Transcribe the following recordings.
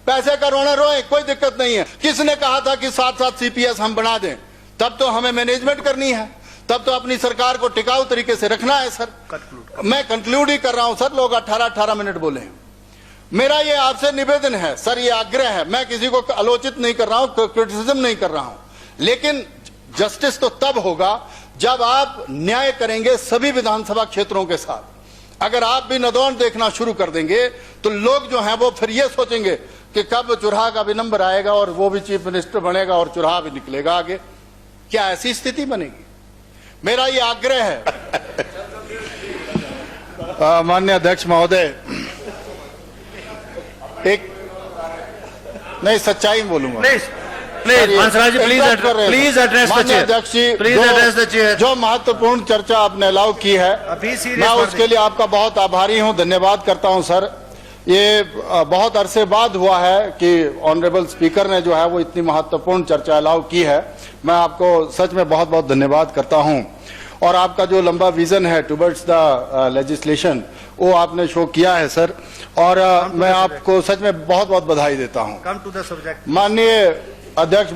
पैसे का रोना रोए, कोई दिक्कत नहीं है। किसने कहा था कि 7-7 CPS हम बना दें? तब तो हमें मैनेजमेंट करनी है, तब तो अपनी सरकार को टिकाऊ तरीके से रखना है सर। मैं कंक्लूड ही कर रहा हूं सर, लोग 18-18 मिनट बोले हैं। मेरा ये आपसे निवेदन है सर, ये आग्रह है, मैं किसी को आलोचित नहीं कर रहा हूं, क्रिटिसिज्म नहीं कर रहा हूं, लेकिन जस्टिस तो तब होगा जब आप न्याय करेंगे सभी विधानसभा क्षेत्रों के साथ। अगर आप भी नदौन देखना शुरू कर देंगे तो लोग जो हैं वो फिर ये सोचेंगे कि कब चुराहा का भी नंबर आएगा और वो भी चीफ मिनिस्टर बनेगा और चुराहा भी निकलेगा आगे। क्या ऐसी स्थिति बनेगी? मेरा ये आग्रह है। माननीय अध्यक्ष महोदय, एक नहीं सच्चाई बोलूंगा। जो महत्वपूर्ण चर्चा आपने अलाउ की है, मैं उसके लिए आपका बहुत आभारी हूं, धन्यवाद करता हूं सर। ये बहुत अरसे बाद हुआ है कि ऑनरेबल स्पीकर ने जो है वो इतनी महत्वपूर्ण चर्चा अलाउ की है। मैं आपको सच में बहुत बहुत धन्यवाद करता हूं। और आपका जो लंबा विजन है टुवर्ड्स द लेजिस्लेशन, वो आपने शो किया है सर, और मैं आपको सच में बहुत बहुत बधाई देता हूं। Come to the subject. माननीय अध्यक्ष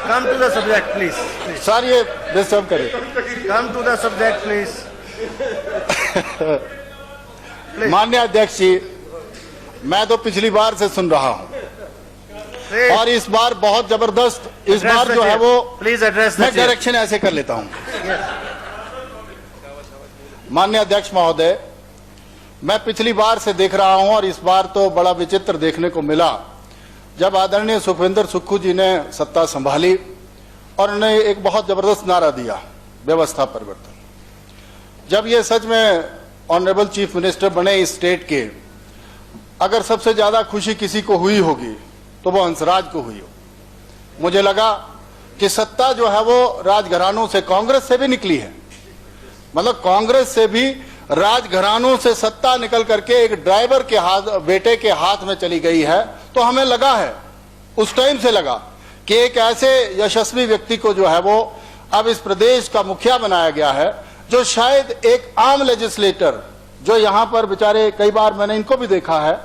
come to the subject please. Sir ये डिस्टर्ब करे। Come to the subject please. माननीय अध्यक्ष जी, मैं तो पिछली बार से सुन रहा हूं और इस बार बहुत जबरदस्त, इस बार जो है वो प्लीज एड्रेस, मैं डायरेक्शन ऐसे कर लेता हूं। माननीय अध्यक्ष महोदय, मैं पिछली बार से देख रहा हूं और इस बार तो बड़ा विचित्र देखने को मिला। जब आदरणीय सुखविंदर सुक्खू जी ने सत्ता संभाली और उन्होंने एक बहुत जबरदस्त नारा दिया, व्यवस्था परिवर्तन। जब ये सच में ऑनरेबल चीफ मिनिस्टर बने इस स्टेट के, अगर सबसे ज्यादा खुशी किसी को हुई होगी तो वो हंसराज को हुई हो। मुझे लगा कि सत्ता जो है वो राजघरानों से, कांग्रेस से भी निकली है, मतलब कांग्रेस से भी राजघरानों से सत्ता निकल करके एक ड्राइवर के हाथ, बेटे के हाथ में चली गई है। तो हमें लगा है, उस टाइम से लगा कि एक ऐसे यशस्वी व्यक्ति को जो है वो अब इस प्रदेश का मुखिया बनाया गया है, जो शायद एक आम लेजिस्लेटर, जो यहाँ पर बेचारे, कई बार मैंने इनको भी देखा है,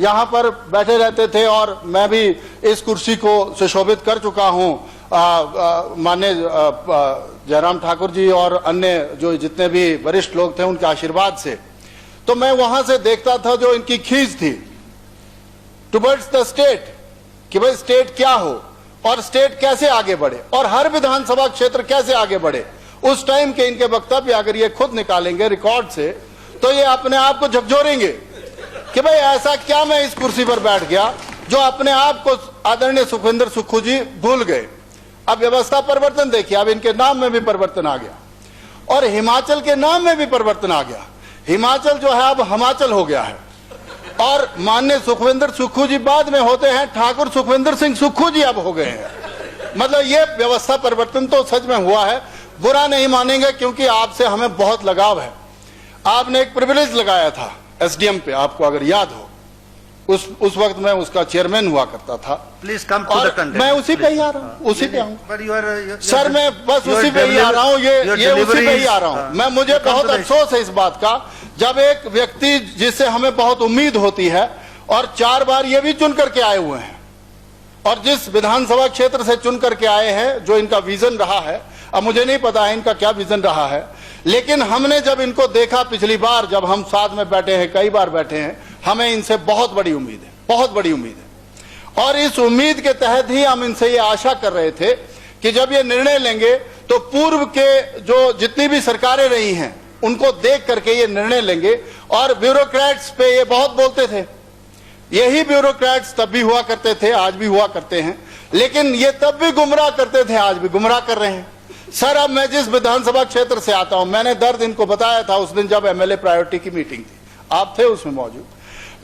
यहाँ पर बैठे रहते थे और मैं भी इस कुर्सी को सुशोभित कर चुका हूँ माननीय जयराम ठाकुर जी और अन्य जो जितने भी वरिष्ठ लोग थे उनके आशीर्वाद से। तो मैं वहां से देखता था जो इनकी खींच थी टुवर्ड्स द स्टेट, कि भाई स्टेट क्या हो और स्टेट कैसे आगे बढ़े और हर विधानसभा क्षेत्र कैसे आगे बढ़े। उस टाइम के इनके वक्तव्य अगर ये खुद निकालेंगे रिकॉर्ड से तो ये अपने आप को झकझोरेंगे कि भाई ऐसा क्या मैं इस कुर्सी पर बैठ गया जो अपने आप को आदरणीय सुखविंदर सुक्खू जी भूल गए। अब व्यवस्था परिवर्तन देखिए, अब इनके नाम में भी परिवर्तन आ गया और हिमाचल के नाम में भी परिवर्तन आ गया। हिमाचल जो है अब हिमाचल हो गया है और माननीय सुखविंदर सुक्खू जी बाद में होते हैं ठाकुर सुखविंदर सिंह सुक्खू जी अब हो गए हैं। मतलब ये व्यवस्था परिवर्तन तो सच में हुआ है। बुरा नहीं मानेंगे क्योंकि आपसे हमें बहुत लगाव है। आपने एक प्रिविलेज लगाया था SDM पे, आपको अगर याद हो, उस वक्त मैं उसका चेयरमैन हुआ करता था। Please come to the content. मैं उसी पे ही आ रहा हूँ, उसी पे आऊँ सर, मैं बस उसी पे ही आ रहा हूँ, ये उसी पे ही आ रहा हूँ मैं। मुझे बहुत अफसोस है इस बात का, जब एक व्यक्ति जिससे हमें बहुत उम्मीद होती है और 4 बार ये भी चुन करके आए हुए हैं और जिस विधानसभा क्षेत्र से चुन करके आए हैं, जो इनका विजन रहा है, अब मुझे नहीं पता है इनका क्या विजन रहा है, लेकिन हमने जब इनको देखा पिछली बार, जब हम साथ में बैठे हैं, कई बार बैठे हैं, हमें इनसे बहुत बड़ी उम्मीद है, बहुत बड़ी उम्मीद है। और इस उम्मीद के तहत ही हम इनसे ये आशा कर रहे थे कि जब ये निर्णय लेंगे तो पूर्व के जो जितनी भी सरकारें रही हैं उनको देख करके ये निर्णय लेंगे। और ब्यूरोक्रेट्स पे ये बहुत बोलते थे, यही ब्यूरोक्रेट्स तब भी हुआ करते थे, आज भी हुआ करते हैं, लेकिन ये तब भी गुमराह करते थे, आज भी गुमराह कर रहे हैं। सर अब मैं जिस विधानसभा क्षेत्र से आता हूं, मैंने दर्द इनको बताया था उस दिन जब MLA प्रायोरिटी की मीटिंग थी, आप थे उसमें मौजूद।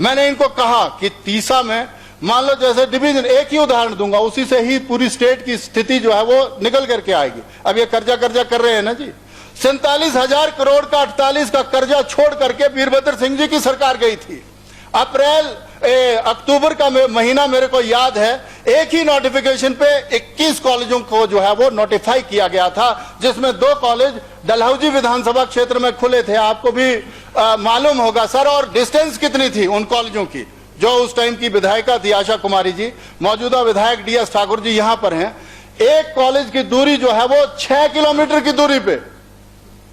मैंने इनको कहा कि तीसा में मान लो जैसे डिवीजन, एक ही उदाहरण दूंगा, उसी से ही पूरी स्टेट की स्थिति जो है वो निकल करके आएगी। अब ये कर्जा कर रहे हैं ना जी, 47,000 करोड़ का 48 का कर्जा छोड़ करके वीरभद्र सिंह जी की सरकार गई थी। अक्टूबर का महीना मेरे को याद है, एक ही नोटिफिकेशन पे 21 कॉलेजों को जो है वो नोटिफाई किया गया था, जिसमें 2 कॉलेज डलहौजी विधानसभा क्षेत्र में खुले थे। आपको भी मालूम होगा सर। और डिस्टेंस कितनी थी उन कॉलेजों की? जो उस टाइम की विधायिका थी आशा कुमारी जी, मौजूदा विधायक DS ठाकुर जी यहां पर हैं। एक कॉलेज की दूरी जो है वो 6 किलोमीटर की दूरी पे,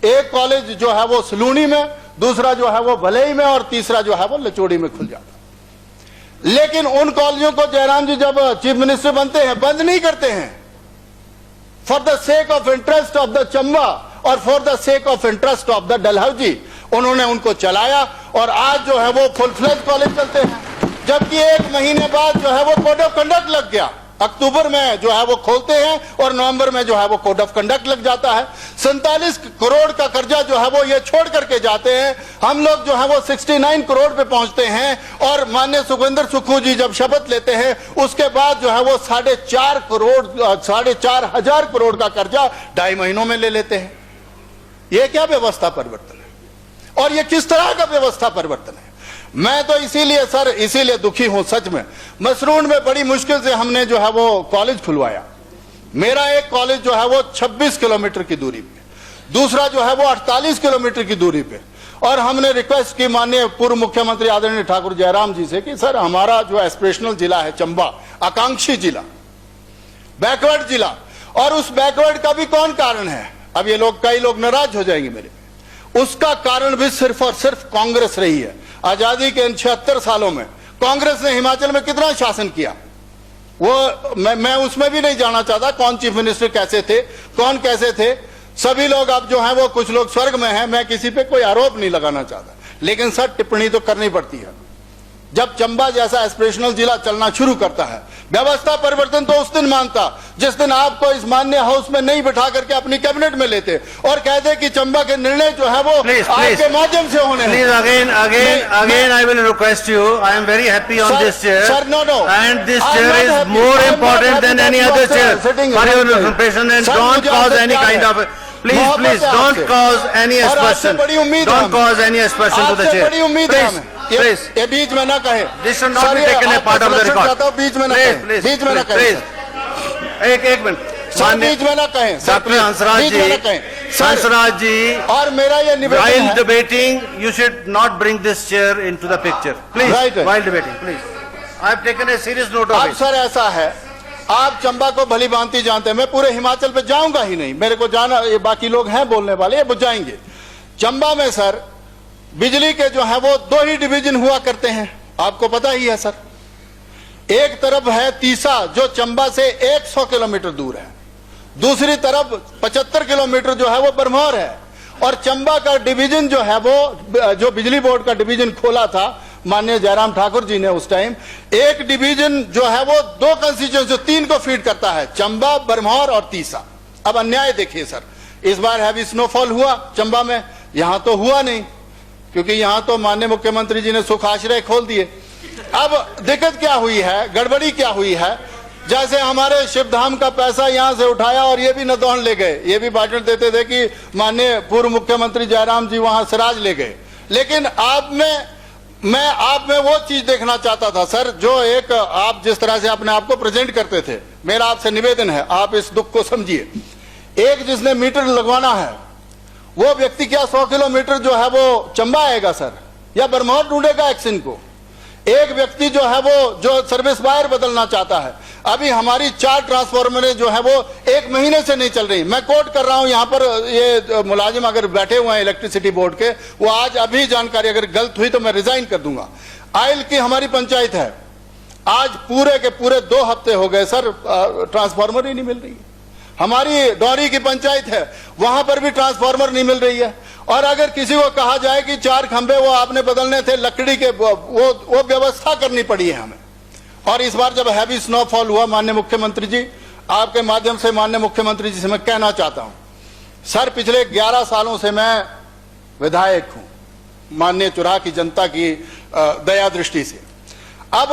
एक कॉलेज जो है वो सलूनी में, दूसरा जो है वो भलई में, और तीसरा जो है वो लचोड़ी में खुल जाता। लेकिन उन कॉलेजों को जयराम जी जब चीफ मिनिस्टर बनते हैं बंद नहीं करते हैं। For the sake of interest of the Chamba और for the sake of interest of the Dalhousie उन्होंने उनको चलाया, और आज जो है वो फुल फ्लेज कॉलेज चलते हैं। जबकि 1 महीने बाद जो है वो कोड ऑफ कंडक्ट लग गया। अक्टूबर में जो है वो खोलते हैं और नवंबर में जो है वो कोड ऑफ कंडक्ट लग जाता है। 47 करोड़ का कर्जा जो है वो ये छोड़ करके जाते हैं। हम लोग जो है वो 69 करोड़ पे पहुंचते हैं, और माननीय सुखविंदर सुक्खू जी जब शपथ लेते हैं उसके बाद जो है वो 4.5 हजार करोड़ का कर्जा 2.5 महीनों में ले लेते हैं। ये क्या व्यवस्था परिवर्तन है? और ये किस तरह का व्यवस्था परिवर्तन है? मैं तो इसीलिए दुखी हूं सच में। मसरून में बड़ी मुश्किल से हमने जो है वो कॉलेज खुलवाया। मेरा एक कॉलेज जो है वो 26 किलोमीटर की दूरी पे, दूसरा जो है वो 48 किलोमीटर की दूरी पे। और हमने रिक्वेस्ट की माननीय पूर्व मुख्यमंत्री आदरणीय ठाकुर जयराम जी से कि सर हमारा जो एस्पिरेशनल जिला है चंबा, आकांक्षी जिला, बैकवर्ड जिला, और उस बैकवर्ड का भी कौन कारण है? अब ये लोग, कई लोग नाराज हो जाएंगे मेरे पे। उसका कारण भी सिर्फ और सिर्फ कांग्रेस रही है। आजादी के इन 76 सालों में कांग्रेस ने हिमाचल में कितना शासन किया, वो मैं उसमें भी नहीं जाना चाहता। कौन चीफ मिनिस्टर कैसे थे, कौन कैसे थे, सभी लोग अब जो हैं वो कुछ लोग स्वर्ग में हैं। मैं किसी पे कोई आरोप नहीं लगाना चाहता, लेकिन सर टिप्पणी तो करनी पड़ती है। जब चंबा जैसा एस्पिरेशनल जिला चलना शुरू करता है, व्यवस्था परिवर्तन तो उस दिन मानता जिस दिन आपको इस माननीय हाउस में नहीं बिठा करके अपनी कैबिनेट में लेते और कहते कि चंबा के निर्णय जो है वो आपके माध्यम से होने हैं। Please again I will request you. I am very happy on this chair. Sir, no. And this chair is more important than any other chair. For your information, and don't cause any kind of. Please don't cause any aspersion. Don't cause any aspersion to the chair. Please. ये बीच में ना कहे। This should not be taken a part of the record. बीच में ना कहे। बीच में ना कहे। एक मिनट। बीच में ना कहे। डॉक्टर हंसराज जी, और मेरा ये निवेदन है, while debating, you should not bring this chair into the picture. Please, while debating, please. I have taken a serious note of it. अब सर ऐसा है, आप चंबा को भली भांति जानते हैं, मैं पूरे हिमाचल पे जाऊंगा ही नहीं, मेरे को जाना, ये बाकी लोग हैं बोलने वाले, ये बुझाएंगे। चंबा में सर बिजली के जो है वो 2 ही डिवीजन हुआ करते हैं, आपको पता ही है सर। एक तरफ है तीसा जो चंबा से 100 किलोमीटर दूर है, दूसरी तरफ 75 किलोमीटर जो है वो बरमौर है। और चंबा का डिवीजन जो है वो, जो बिजली बोर्ड का डिवीजन खोला था माननीय जयराम ठाकुर जी ने उस टाइम, एक डिवीजन जो है वो 2 कंस्टिट्यूएंसी 3 को फीड करता है, चंबा, बरमौर और तीसा। अब अन्याय देखिए सर, इस बार हैवी स्नोफॉल हुआ चंबा में, यहां तो हुआ नहीं, क्योंकि यहां तो माननीय मुख्यमंत्री जी ने सुख आश्रय खोल दिए। अब दिक्कत क्या हुई है, गड़बड़ी क्या हुई है, जैसे हमारे शिवधाम का पैसा यहां से उठाया और ये भी नदौन ले गए, ये भी भाषण देते थे कि माननीय पूर्व मुख्यमंत्री जयराम जी वहां सिराज ले गए। लेकिन मैं आप में वो चीज देखना चाहता था सर, जो एक आप जिस तरह से अपने आप को प्रेजेंट करते थे, मेरा आपसे निवेदन है आप इस दुख को समझिए। एक जिसने मीटर लगवाना है वो व्यक्ति क्या 100 किलोमीटर जो है वो चंबा आएगा सर, या बरमौर ढूंढेगा एक्शन को? एक व्यक्ति जो है वो जो सर्विस वायर बदलना चाहता है, अभी हमारी 4 ट्रांसफार्मरें जो है वो 1 महीने से नहीं चल रही। मैं कोट कर रहा हूं यहां पर, ये मुलाजिम अगर बैठे हुए हैं इलेक्ट्रिसिटी बोर्ड के, वो आज अभी जानकारी अगर गलत हुई तो मैं रिजाइन कर दूंगा। आयल की हमारी पंचायत है, आज पूरे के पूरे 2 हफ्ते हो गए सर, ट्रांसफार्मर ही नहीं मिल रही। हमारी डौरी की पंचायत है, वहां पर भी ट्रांसफार्मर नहीं मिल रही है। और अगर किसी को कहा जाए कि 4 खंभे वो आपने बदलने थे लकड़ी के, वो व्यवस्था करनी पड़ी है हमें। और इस बार जब हैवी स्नोफॉल हुआ, माननीय मुख्यमंत्री जी, आपके माध्यम से माननीय मुख्यमंत्री जी से मैं कहना चाहता हूं सर, पिछले 11 सालों से मैं विधायक हूं माननीय चुराह की जनता की दया दृष्टि से। अब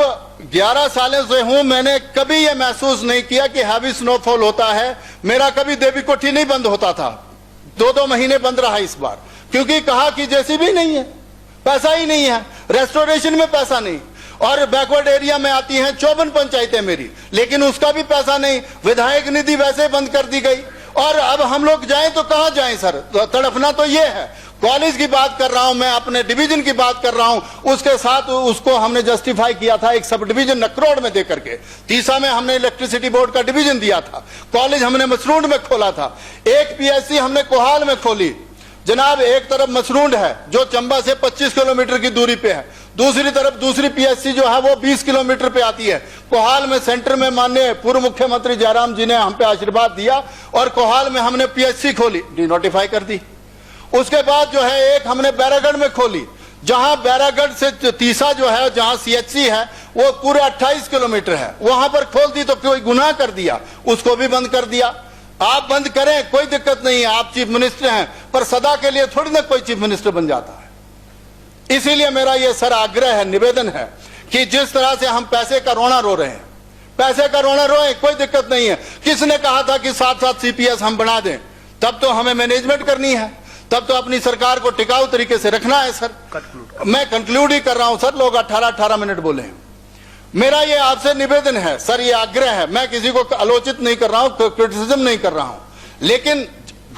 11 सालों से हूं, मैंने कभी यह महसूस नहीं किया कि हैवी स्नोफॉल होता है। मेरा कभी देवी कोठी नहीं बंद होता था, 2-2 महीने बंद रहा इस बार, क्योंकि कहा कि जेसीबी नहीं है, पैसा ही नहीं है। रेस्टोरेशन में पैसा नहीं, और बैकवर्ड एरिया में आती हैं 54 पंचायतें मेरी, लेकिन उसका भी पैसा नहीं। विधायक निधि वैसे बंद कर दी गई, और अब हम लोग जाएं तो कहां जाएं सर? तड़फना तो ये है। कॉलेज की बात कर रहा हूं मैं, अपने डिवीजन की बात कर रहा हूं, उसके साथ उसको हमने जस्टिफाई किया था एक सब डिवीजन नकरोड में देकर के। तीसा में हमने इलेक्ट्रिसिटी बोर्ड का डिवीजन दिया था, कॉलेज हमने मसरूंड में खोला था, एक पीएससी हमने कोहाल में खोली। जनाब, एक तरफ मसरूंड है जो चंबा से 25 किलोमीटर की दूरी पे है, दूसरी तरफ दूसरी पीएससी जो है वो 20 किलोमीटर पे आती है। कोहाल में सेंटर में माननीय पूर्व मुख्यमंत्री जयराम जी ने हम पे आशीर्वाद दिया और कोहाल में हमने पीएससी खोली, डिनोटिफाई कर दी। उसके बाद जो है एक हमने बैरागढ़ में खोली, जहां बैरागढ़ से तीसा जो है जहां सीएचसी है वो पूरे 28 किलोमीटर है, वहां पर खोल दी तो कोई गुनाह कर दिया, उसको भी बंद कर दिया। आप बंद करें, कोई दिक्कत नहीं है, आप चीफ मिनिस्टर हैं, पर सदा के लिए थोड़ी ना कोई चीफ मिनिस्टर बन जाता है। इसीलिए मेरा ये सर आग्रह है, निवेदन है कि जिस तरह से हम पैसे का रोना रो रहे हैं, पैसे का रोना रोए, कोई दिक्कत नहीं है। किसने कहा था कि 7-7 सीपीएस हम बना दें? तब तो हमें मैनेजमेंट करनी है, तब तो अपनी सरकार को टिकाऊ तरीके से रखना है सर। मैं कंक्लूड ही कर रहा हूं सर, लोग 18-18 मिनट बोले हैं। मेरा ये आपसे निवेदन है सर, ये आग्रह है, मैं किसी को आलोचित नहीं कर रहा हूं, क्रिटिसिज्म नहीं कर रहा हूं, लेकिन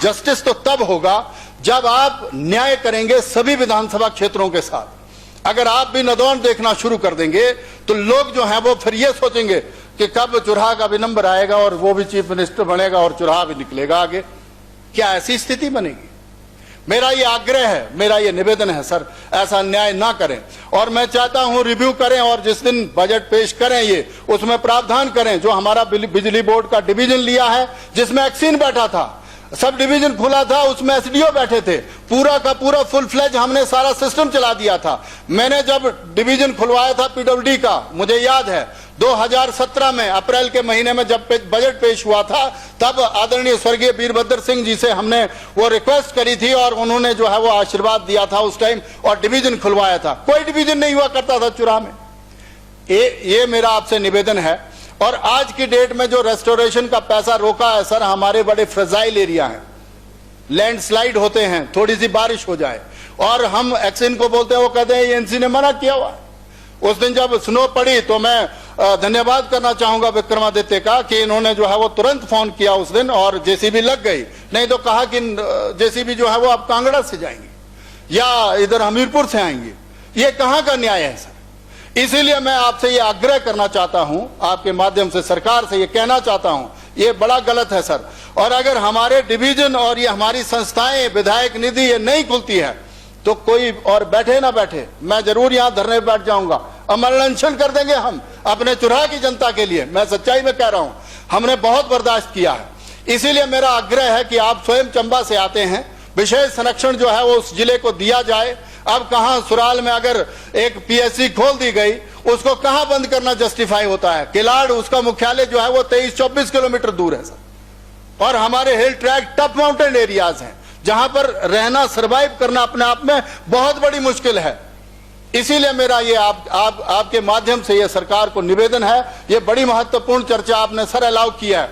जस्टिस तो तब होगा जब आप न्याय करेंगे सभी विधानसभा क्षेत्रों के साथ। अगर आप भी नदौन देखना शुरू कर देंगे तो लोग जो हैं वो फिर ये सोचेंगे कि कब चुराहा का भी नंबर आएगा और वो भी चीफ मिनिस्टर बनेगा और चुराहा भी निकलेगा आगे। क्या ऐसी स्थिति बनेगी? मेरा ये आग्रह है, मेरा ये निवेदन है सर, ऐसा अन्याय ना करें। और मैं चाहता हूं रिव्यू करें और जिस दिन बजट पेश करें ये, उसमें प्रावधान करें जो हमारा बिजली बोर्ड का डिवीजन लिया है, जिसमें एक्सीन बैठा था, सब डिवीजन खुला था, उसमें एसडीओ बैठे थे, पूरा का पूरा फुल फ्लेज हमने सारा सिस्टम चला दिया था। मैंने जब डिवीजन खुलवाया था पीडब्ल्यूडी का, मुझे याद है 2017 में अप्रैल के महीने में जब बजट पेश हुआ था, तब आदरणीय स्वर्गीय वीरभद्र सिंह जी से हमने वो रिक्वेस्ट करी थी और उन्होंने जो है वो आशीर्वाद दिया था उस टाइम और डिवीजन खुलवाया था। कोई डिवीजन नहीं हुआ करता था चुराह में। ये मेरा आपसे निवेदन है। और आज की डेट में जो रेस्टोरेशन का पैसा रोका है सर, हमारे बड़े फ्रेजाइल एरिया हैं, लैंडस्लाइड होते हैं, थोड़ी सी बारिश हो जाए और हम एक्सिन को बोलते हैं, वो कहते हैं एएनसी ने मना किया हुआ है। उस दिन जब स्नो पड़ी तो मैं धन्यवाद करना चाहूंगा विक्रमादित्य का कि इन्होंने जो है वो तुरंत फोन किया उस दिन और जेसीबी लग गई, नहीं तो कहा कि जेसीबी जो है वो अब कांगड़ा से जाएंगी या इधर हमीरपुर से आएंगी। ये कहां का न्याय है सर? इसीलिए मैं आपसे ये आग्रह करना चाहता हूं, आपके माध्यम से सरकार से ये कहना चाहता हूं, ये बड़ा गलत है सर। और अगर हमारे डिवीजन और ये हमारी संस्थाएं विधायक निधि ये नहीं खुलती है तो कोई और बैठे ना बैठे, मैं जरूर यहां धरने पे बैठ जाऊंगा, अमर अनशन कर देंगे हम अपने चुराह की जनता के लिए। मैं सच्चाई में कह रहा हूं, हमने बहुत बर्दाश्त किया है। इसीलिए मेरा आग्रह है कि आप स्वयं चंबा से आते हैं, विशेष संरक्षण जो है वो उस जिले को दिया जाए। अब कहां सुराल में अगर एक पीएससी खोल दी गई, उसको कहां बंद करना जस्टिफाई होता है? किलाड़ उसका मुख्यालय जो है वो 23-24 किलोमीटर दूर है सर। और हमारे हिल ट्रैक टफ माउंटेन एरियाज हैं जहां पर रहना, सर्वाइव करना अपने आप में बहुत बड़ी मुश्किल है। इसीलिए मेरा ये आपके माध्यम से ये सरकार को निवेदन है, ये बड़ी महत्वपूर्ण चर्चा आपने सर अलाउ किया है,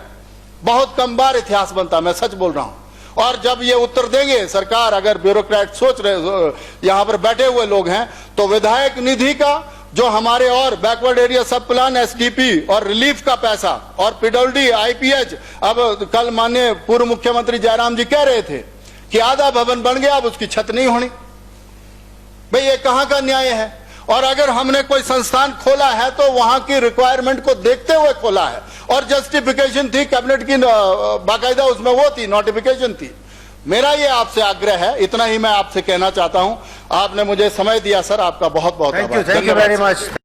बहुत कम बार इतिहास बनता, मैं सच बोल रहा हूं। और जब ये उत्तर देंगे सरकार, अगर ब्यूरोक्रेट सोच रहे, यहां पर बैठे हुए लोग हैं, तो विधायक निधि का जो हमारे और बैकवर्ड एरिया सब प्लान, एसडीपी और रिलीफ का पैसा और पीडब्ल्यूडी, आईपीएच, अब कल माननीय पूर्व मुख्यमंत्री जयराम जी कह रहे थे कि आधा भवन बन गया, अब उसकी छत नहीं होनी। भाई ये कहां का न्याय है? और अगर हमने कोई संस्थान खोला है तो वहां की रिक्वायरमेंट को देखते हुए खोला है और जस्टिफिकेशन थी कैबिनेट की, बाकायदा उसमें वो थी, नोटिफिकेशन थी। मेरा ये आपसे आग्रह है, इतना ही मैं आपसे कहना चाहता हूं। आपने मुझे समय दिया सर, आपका बहुत बहुत थैंक यू वेरी मच।